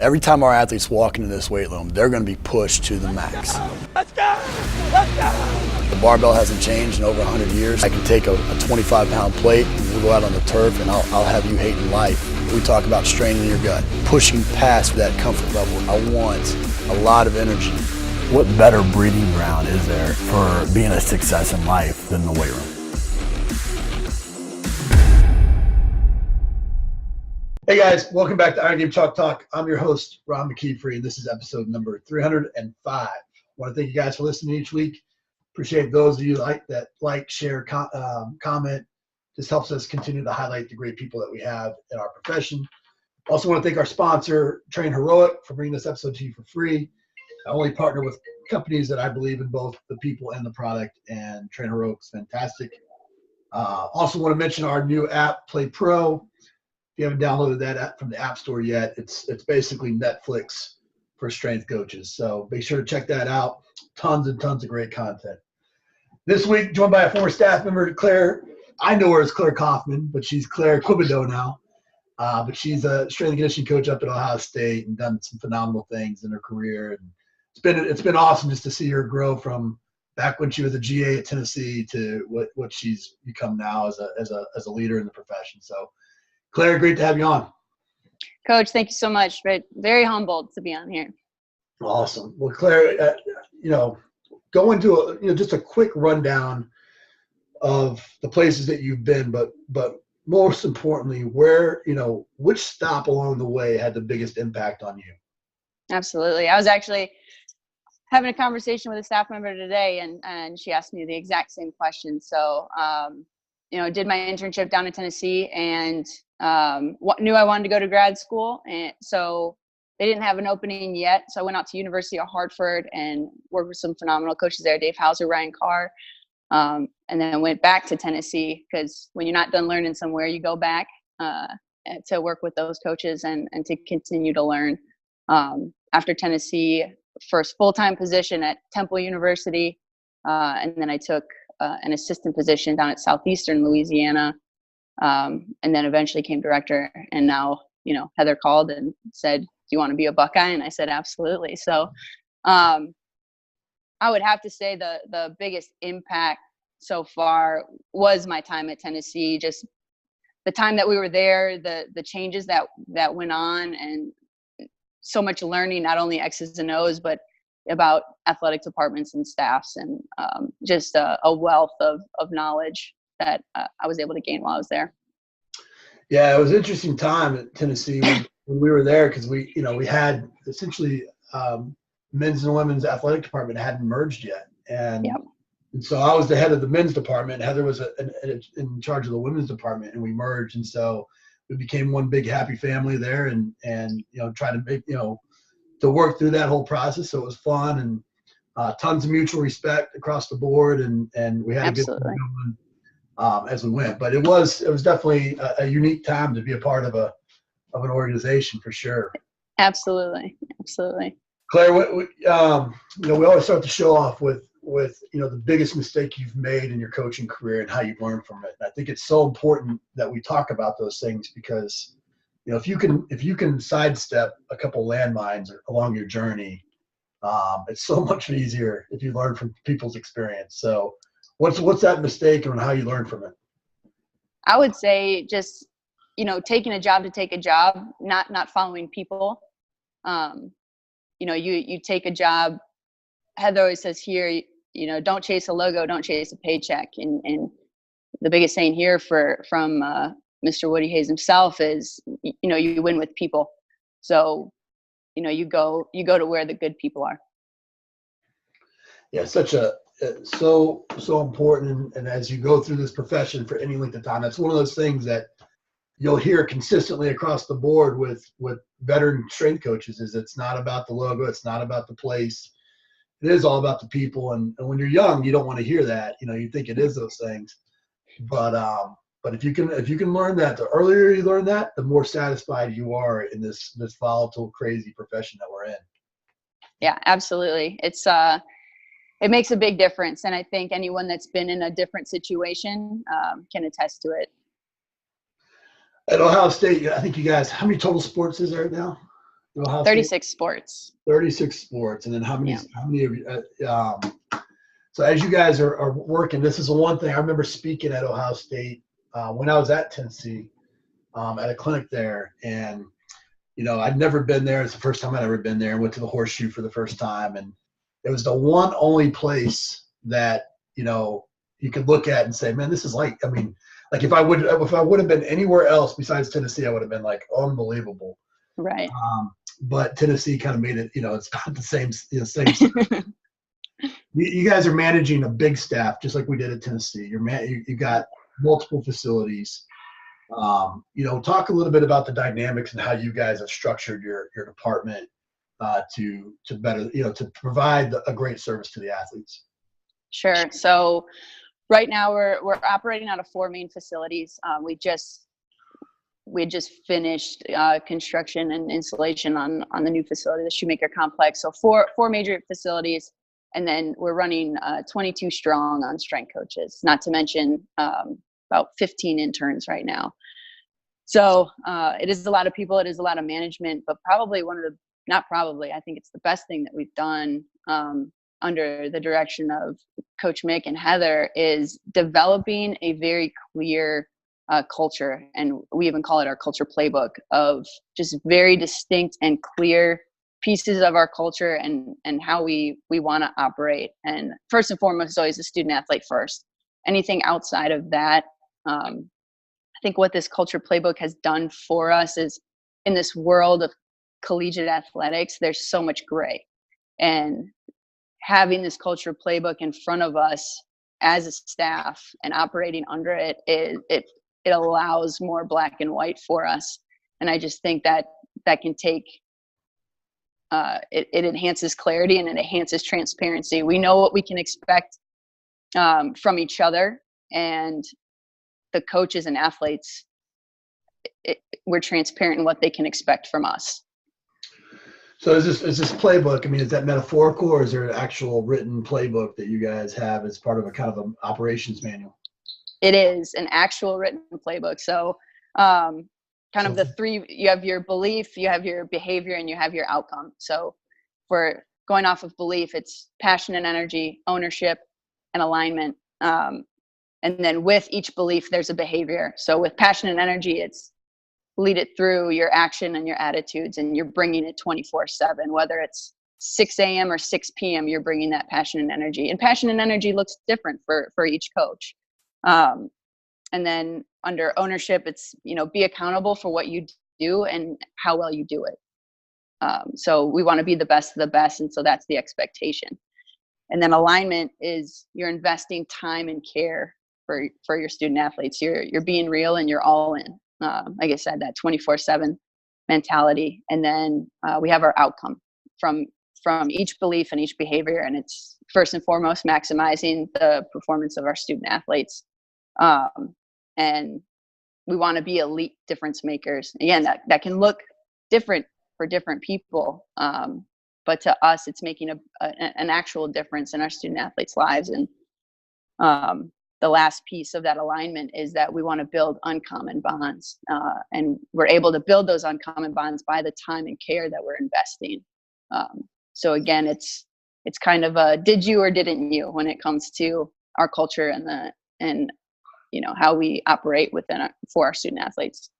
Every time our athletes walk into this weight room, they're going to be pushed to the max. Let's go! Let's go! The barbell hasn't changed in over 100 years. I can take a 25-pound plate and we'll go out on the turf and I'll have you hating life. We talk about straining your gut, pushing past that comfort level. I want a lot of energy. What better breeding ground is there for being a success in life than the weight room? Hey guys, welcome back to Iron Game Chalk Talk. I'm your host, Ron McKeefery, and this is episode number 305. I want to thank you guys for listening each week. Appreciate those of you that like, share, comment. This helps us continue to highlight the great people that we have in our profession. Also want to thank our sponsor, Train Heroic, for bringing this episode to you for free. I only partner with companies that I believe in both the people and the product, and Train Heroic is fantastic. Also want to mention our new app, Play Pro. If you haven't downloaded that app from the App Store yet, it's basically Netflix for strength coaches. So be sure to check that out. Tons and tons of great content. This week, joined by a former staff member, Clare. I know her as Clare Kaufman, but she's Clare Quebedeaux now. But she's a strength and conditioning coach up at Ohio State and done some phenomenal things in her career. And it's been awesome just to see her grow from back when she was a GA at Tennessee to what she's become now as a leader in the profession. So, Clare, great to have you on. Coach, thank you so much. Very humbled to be on here. Awesome. Well, Clare, go into just a quick rundown of the places that you've been, but most importantly, which stop along the way had the biggest impact on you? Absolutely. I was actually having a conversation with a staff member today, and she asked me the exact same question. So, did my internship down in Tennessee and knew I wanted to go to grad school. And so they didn't have an opening yet. So I went out to University of Hartford and worked with some phenomenal coaches there, Dave Hauser, Ryan Carr. And then I went back to Tennessee because when you're not done learning somewhere, you go back to work with those coaches and to continue to learn. After Tennessee, first full-time position at Temple University. And then I took an assistant position down at Southeastern Louisiana. And then eventually came director. And now, Heather called and said, "Do you want to be a Buckeye?" And I said, absolutely. So I would have to say the biggest impact so far was my time at Tennessee. Just the time that we were there, the changes that went on, and so much learning, not only X's and O's, but about athletic departments and staffs, and just a wealth of knowledge that I was able to gain while I was there. Yeah, it was an interesting time at Tennessee when we were there because we had essentially men's and women's athletic department hadn't merged yet, and so I was the head of the men's department. Heather was in charge of the women's department, and we merged, and so we became one big happy family there, and tried to make to work through that whole process. So it was fun and tons of mutual respect across the board, and we had Absolutely. a good time going as we went. But it was definitely a unique time to be a part of an organization for sure. Absolutely. Clare, we always start the show off with the biggest mistake you've made in your coaching career and how you've learned from it. And I think it's so important that we talk about those things because if you can sidestep a couple landmines along your journey, it's so much easier if you learn from people's experience. So what's that mistake and how you learn from it? I would say just, taking a job to take a job, not following people. You take a job. Heather always says here, don't chase a logo, don't chase a paycheck. And the biggest saying here from Mr. Woody Hayes himself is, you win with people. So, you go to where the good people are. Yeah, so important. And as you go through this profession for any length of time, that's one of those things that you'll hear consistently across the board with veteran strength coaches is it's not about the logo. It's not about the place. It is all about the people. And when you're young, you don't want to hear that. You think it is those things. But if you can learn that, the earlier you learn that, the more satisfied you are in this volatile, crazy profession that we're in. Yeah, absolutely. It makes a big difference. And I think anyone that's been in a different situation can attest to it. At Ohio State, I think you guys, how many total sports is there now? Ohio State? 36 sports. 36 sports. And then how many, Yeah. how many of you, so as you guys are working, this is the one thing I remember speaking at Ohio State when I was at Tennessee at a clinic there. And, you know, I'd never been there. It's the first time I'd ever been there. I went to the Horseshoe for the first time. And it was the one only place that, you know, you could look at and say, man, this is like, I mean, like if I would have been anywhere else besides Tennessee, I would have been like unbelievable. Right. But Tennessee kind of made it, you know, it's not the same, same. You guys are managing a big staff, just like we did at Tennessee. You got multiple facilities. You know, talk a little bit about the dynamics and how you guys have structured your department to better, you know, to provide a great service to the athletes. Sure. So right now we're operating out of 4 main facilities. We just finished construction and installation on the new facility, the Shoemaker Complex. So four major facilities, and then we're running 22 strong on strength coaches, not to mention about 15 interns right now. So it is a lot of people, it is a lot of management, but probably I think it's the best thing that we've done under the direction of Coach Mick and Heather is developing a very clear culture, and we even call it our culture playbook, of just very distinct and clear pieces of our culture and how we want to operate. And first and foremost is always the student athlete first. Anything outside of that, I think what this culture playbook has done for us is, in this world of collegiate athletics, there's so much gray, and having this culture playbook in front of us as a staff and operating under it, it allows more black and white for us. And I just think that can take, it enhances clarity and it enhances transparency. We know what we can expect from each other, and the coaches and athletes, we're transparent in what they can expect from us. So is this playbook, I mean, is that metaphorical, or is there an actual written playbook that you guys have as part of a kind of an operations manual? It is an actual written playbook. So kind of the three, you have your belief, you have your behavior, and you have your outcome. So for going off of belief, it's passion and energy, ownership, and alignment. And then with each belief, there's a behavior. So with passion and energy, it's lead it through your action and your attitudes, and you're bringing it 24/7, whether it's 6 a.m. or 6 p.m., you're bringing that passion and energy. And passion and energy looks different for each coach. And then under ownership, it's, you know, be accountable for what you do and how well you do it. So we want to be the best of the best. And so that's the expectation. And then alignment is you're investing time and care for your student athletes. You're being real and you're all in. Like I said, that 24/7 mentality. And then we have our outcome from each belief and each behavior. And it's first and foremost maximizing the performance of our student athletes. And we want to be elite difference makers. Again, that can look different for different people. But to us, it's making an actual difference in our student athletes' lives. And the last piece of that alignment is that we want to build uncommon bonds. And we're able to build those uncommon bonds by the time and care that we're investing. So again, it's kind of a did you or didn't you when it comes to our culture and you know how we operate for our student athletes.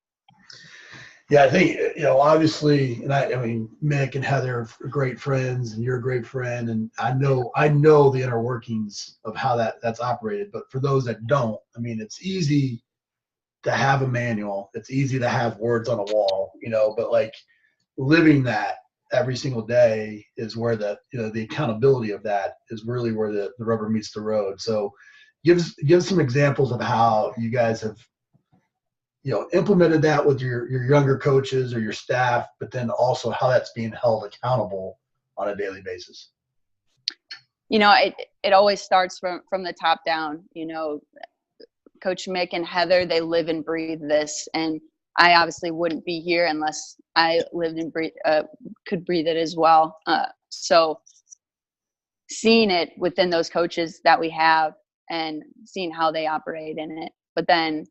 Yeah, I think, you know, obviously, and I mean, Mick and Heather are great friends, and you're a great friend, and I know the inner workings of how that's operated. But for those that don't, I mean, it's easy to have a manual, it's easy to have words on a wall, you know, but like living that every single day is where the accountability of that is really where the rubber meets the road. So give some examples of how you guys have, you know, implemented that with your younger coaches or your staff, but then also how that's being held accountable on a daily basis. You know, it always starts from the top down. You know, Coach Mick and Heather, they live and breathe this, and I obviously wouldn't be here unless I lived and could breathe it as well. So seeing it within those coaches that we have and seeing how they operate in it, but then,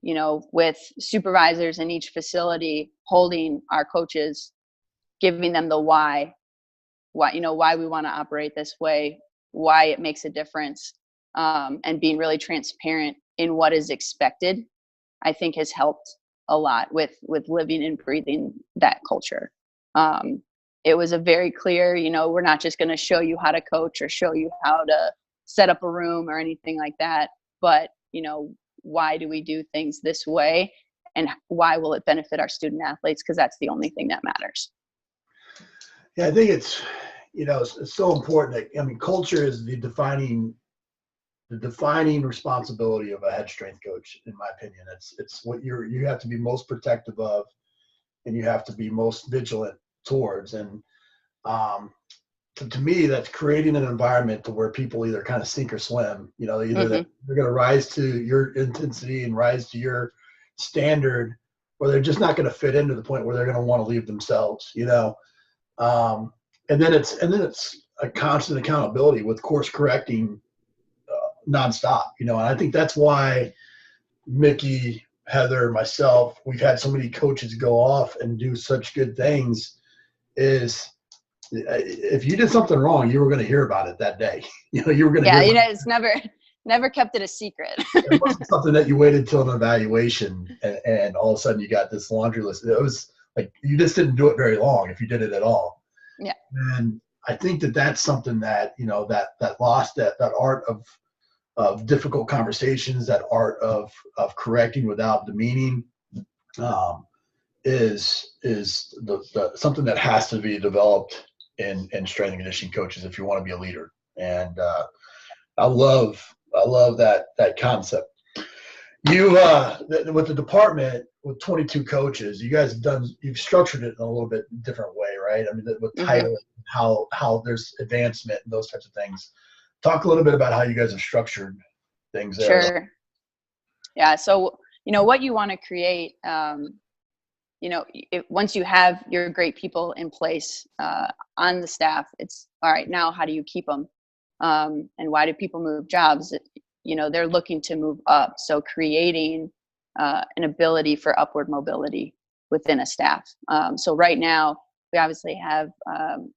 you know, with supervisors in each facility holding our coaches giving them the why we want to operate this way, why it makes a difference, and being really transparent in what is expected, I think has helped a lot with living and breathing that culture. It was a very clear, we're not just going to show you how to coach or show you how to set up a room or anything like that, but why do we do things this way, and why will it benefit our student athletes? Because that's the only thing that matters. Yeah, I think it's so important. Culture is the defining responsibility of a head strength coach, in my opinion. It's what you have to be most protective of, and you have to be most vigilant towards. And to me, that's creating an environment to where people either kind of sink or swim. Either they're going to rise to your intensity and rise to your standard, or they're just not going to fit into the point where they're going to want to leave themselves. And then it's a constant accountability with course correcting nonstop. And I think that's why Mickey, Heather, myself, we've had so many coaches go off and do such good things. Is if you did something wrong, you were going to hear about it that day. You were going to. Yeah, it's never kept it a secret. It wasn't something that you waited till an evaluation and all of a sudden you got this laundry list. It was like you just didn't do it very long, if you did it at all. Yeah. And I think that's something that that lost that art of difficult conversations, that art of correcting without demeaning, is the something that has to be developed in strength and conditioning coaches if you want to be a leader. And I love that concept. You with the department with 22 coaches, you guys you've structured it in a little bit different way, right? With title, how there's advancement and those types of things. Talk a little bit about how you guys have structured things there. Sure. Yeah. So, what you want to create, once you have your great people in place on the staff, it's all right. Now, how do you keep them? And why do people move jobs? They're looking to move up. So creating an ability for upward mobility within a staff. So right now, we obviously have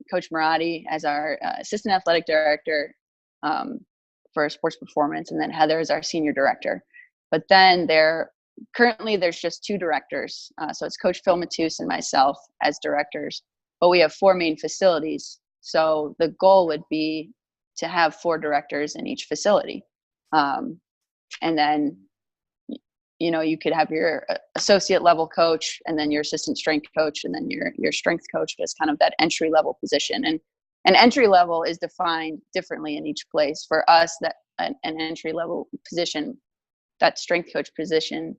Coach Marati as our assistant athletic director for sports performance, and then Heather is our senior director. But then there's just two directors. So it's Coach Phil Matus and myself as directors, but we have 4 main facilities. So the goal would be to have 4 directors in each facility. And then, you could have your associate level coach, and then your assistant strength coach, and then your strength coach as kind of that entry level position. And an entry level is defined differently in each place. For us, that an entry level position, that strength coach position,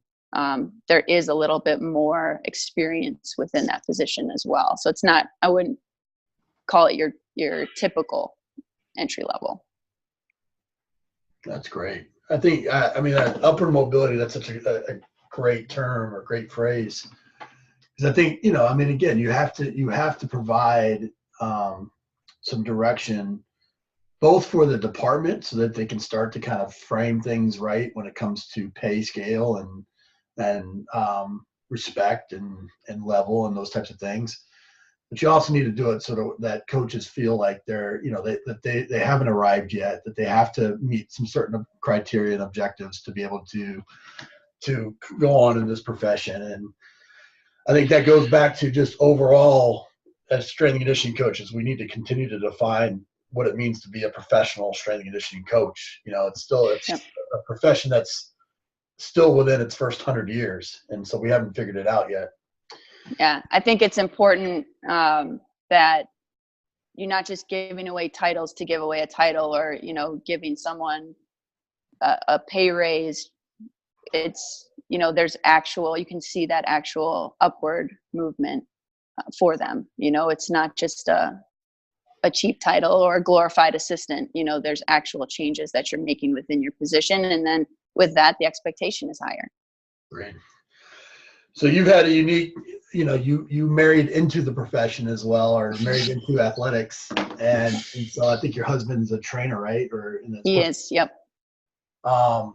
there is a little bit more experience within that position as well. So it's not, I wouldn't call it your typical entry level. That's great. I think, that upper mobility, that's such a great term or great phrase. Because I think, again, you have to provide some direction, both for the department so that they can start to kind of frame things right when it comes to pay scale and respect and level and those types of things. But you also need to do it so that coaches feel like they're, that they haven't arrived yet, that they have to meet some certain criteria and objectives to be able to go on in this profession. And I think that goes back to just overall, as strength and conditioning coaches, we need to continue to define what it means to be a professional strength and conditioning coach. It's a profession that's still within its first 100 years. And so we haven't figured it out yet. Yeah, I think it's important that you're not just giving away titles to give away a title, or, giving someone a pay raise. It's, there's you can see that actual upward movement for them. It's not just a cheap title or a glorified assistant. There's actual changes that you're making within your position. And then with that, the expectation is higher. Great. So you've had a unique, you married into the profession as well, or married into athletics. And so I think your husband's a trainer, right? He is. Yep. And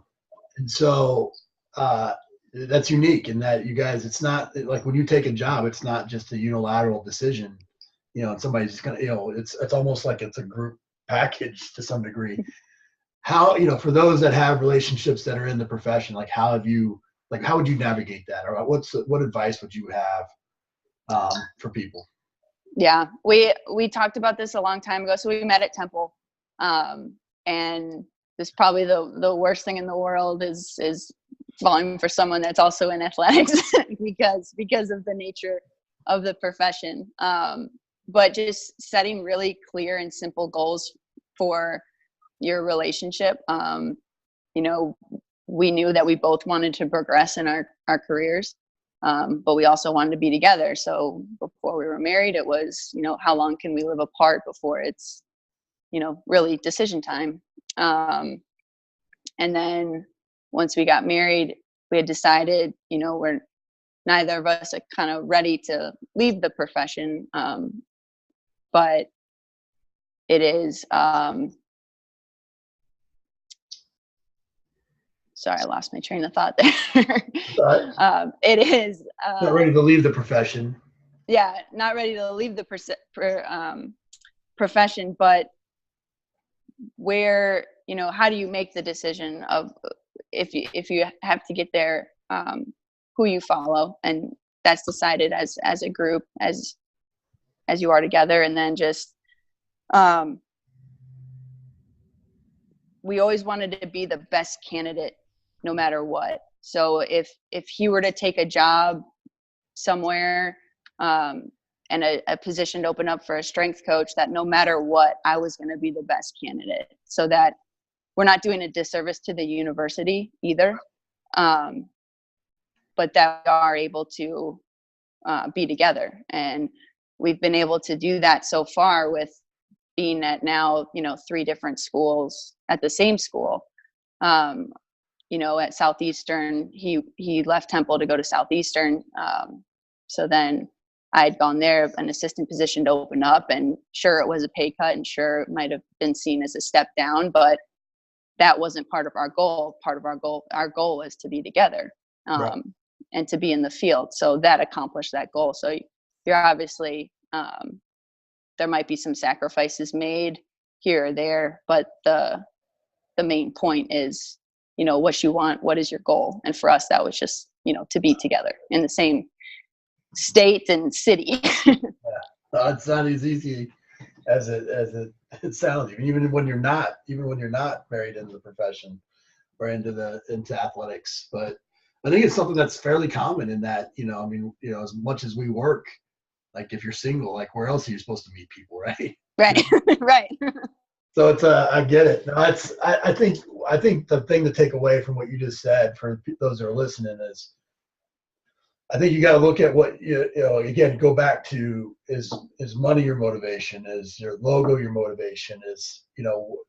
so that's unique in that you guys, it's not like when you take a job, it's not just a unilateral decision. and somebody's just gonna, it's almost like it's a group package to some degree. How, for those that have relationships that are in the profession, like how would you navigate that, or what advice would you have for people? Yeah, we talked about this a long time ago. So we met at Temple, and this probably the worst thing in the world is falling for someone that's also in athletics because of the nature of the profession. But just setting really clear and simple goals for your relationship. We knew that we both wanted to progress in our careers, but we also wanted to be together. So before we were married, it was, how long can we live apart before it's, really decision time. And then once we got married, we had decided, we're neither of us are kind of ready to leave the profession. But it is, sorry, I lost my train of thought there. It is not ready to leave the profession. Yeah, not ready to leave the profession, but where, how do you make the decision of if you have to get there, who you follow, and that's decided as a group, as you are together. And then just we always wanted to be the best candidate no matter what. So if he were to take a job somewhere, and a position to open up for a strength coach, that no matter what, I was going to be the best candidate, so that we're not doing a disservice to the university either. But that we are able to be together. And we've been able to do that so far with being at now, 3 different schools at the same school. At Southeastern, he left Temple to go to Southeastern. So then I had gone there, an assistant position to open up, and sure, it was a pay cut, and sure, it might have been seen as a step down, but that wasn't part of our goal. Part of our goal was to be together, Right. and to be in the field. So that accomplished that goal. So you're obviously, there might be some sacrifices made here or there, but the main point is, what you want, what is your goal? And for us, that was just, to be together in the same state and city. Yeah. It's not as easy as it sounds, even when you're not married into the profession or into athletics. But I think it's something that's fairly common in that, as much as we work, like if you're single, like where else are you supposed to meet people, right? Right. Right. So it's I get it. No, I think the thing to take away from what you just said for those that are listening is, I think you got to look at what again, go back to is money your motivation, is your logo your motivation, is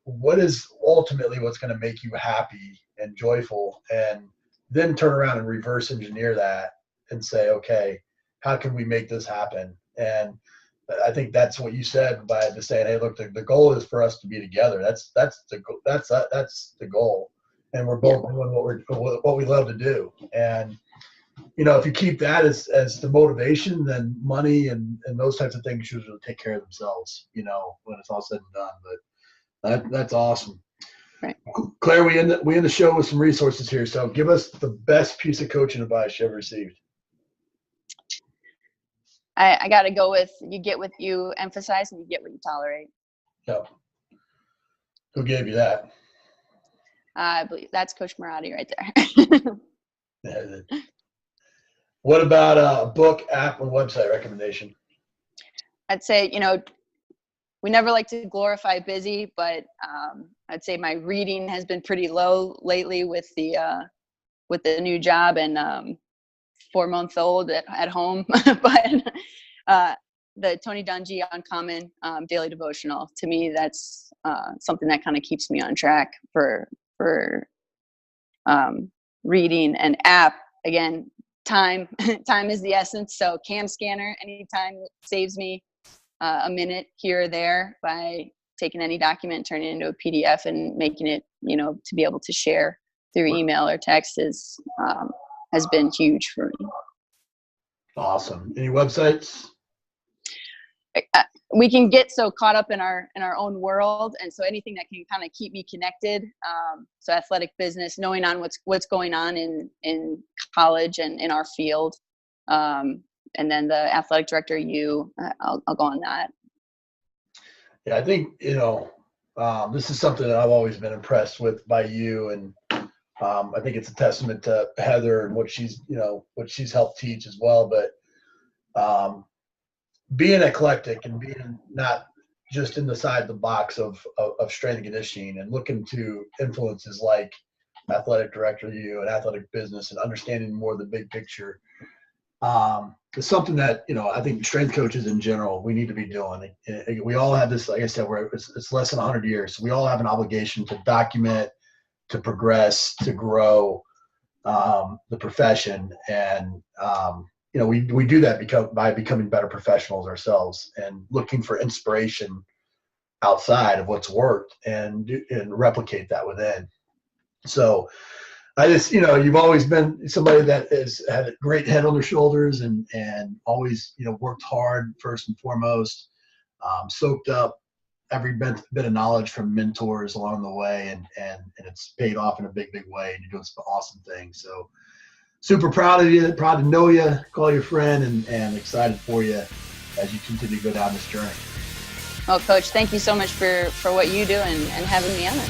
what is ultimately what's going to make you happy and joyful, and then turn around and reverse engineer that and say, okay, how can we make this happen? And I think that's what you said by just saying, hey, look, the goal is for us to be together. That's the goal, and we're both doing what we love to do. And if you keep that as the motivation, then money and those types of things usually take care of themselves, when it's all said and done. But that's awesome. Right. Claire, we end the show with some resources here. So give us the best piece of coaching advice you ever received. I got to go with, you get what you emphasize and you get what you tolerate. Yep. Who gave you that? I believe that's Coach Marotti right there. What about a book, app, or website recommendation? I'd say, we never like to glorify busy, but I'd say my reading has been pretty low lately with the new job and 4-month-old at home. But the Tony Dungy Uncommon daily devotional, to me, that's something that kind of keeps me on track for reading. An app, again, time is the essence. So Cam Scanner, anytime it saves me a minute here or there by taking any document, turning it into a PDF and making it, to be able to share through email or text has been huge for me. Awesome. Any websites? we can get so caught up in our own world, and so anything that can kind of keep me connected. So athletic business, knowing on what's going on in college and in our field, and then the athletic director, I'll go on that. Yeah, I think this is something that I've always been impressed with by you, and I think it's a testament to Heather and what she's helped teach as well. But being eclectic and being not just inside the box of strength and conditioning, and looking to influences like athletic director you and athletic business, and understanding more of the big picture, is something that I think strength coaches in general we need to be doing. We all have this, like I said, where it's less than 100 years. So we all have an obligation to document, to progress, to grow the profession, and we do that by becoming better professionals ourselves and looking for inspiration outside of what's worked and replicate that within. So I just, you've always been somebody that has had a great head on their shoulders and always, worked hard first and foremost, soaked up every bit of knowledge from mentors along the way, and it's paid off in a big, big way, and you're doing some awesome things. So super proud of you, proud to know you, call you a friend, and excited for you as you continue to go down this journey. Well, Coach, thank you so much for what you do and having me on it.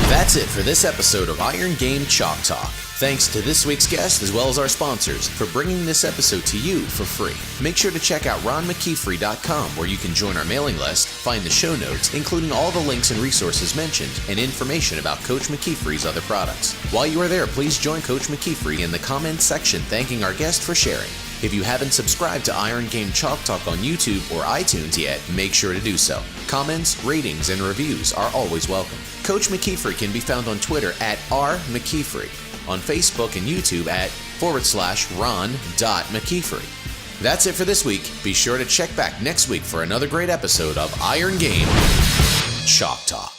That's it for this episode of Iron Game Chalk Talk. Thanks to this week's guest as well as our sponsors for bringing this episode to you for free. Make sure to check out ronmckeefery.com, where you can join our mailing list, find the show notes, including all the links and resources mentioned, and information about Coach McKeefery's other products. While you are there, please join Coach McKeefery in the comments section thanking our guest for sharing. If you haven't subscribed to Iron Game Chalk Talk on YouTube or iTunes yet, make sure to do so. Comments, ratings, and reviews are always welcome. Coach McKeefery can be found on Twitter at @RMcKeefery, on Facebook and YouTube at /Ron.McKeefery. That's it for this week. Be sure to check back next week for another great episode of Iron Game Chalk Talk.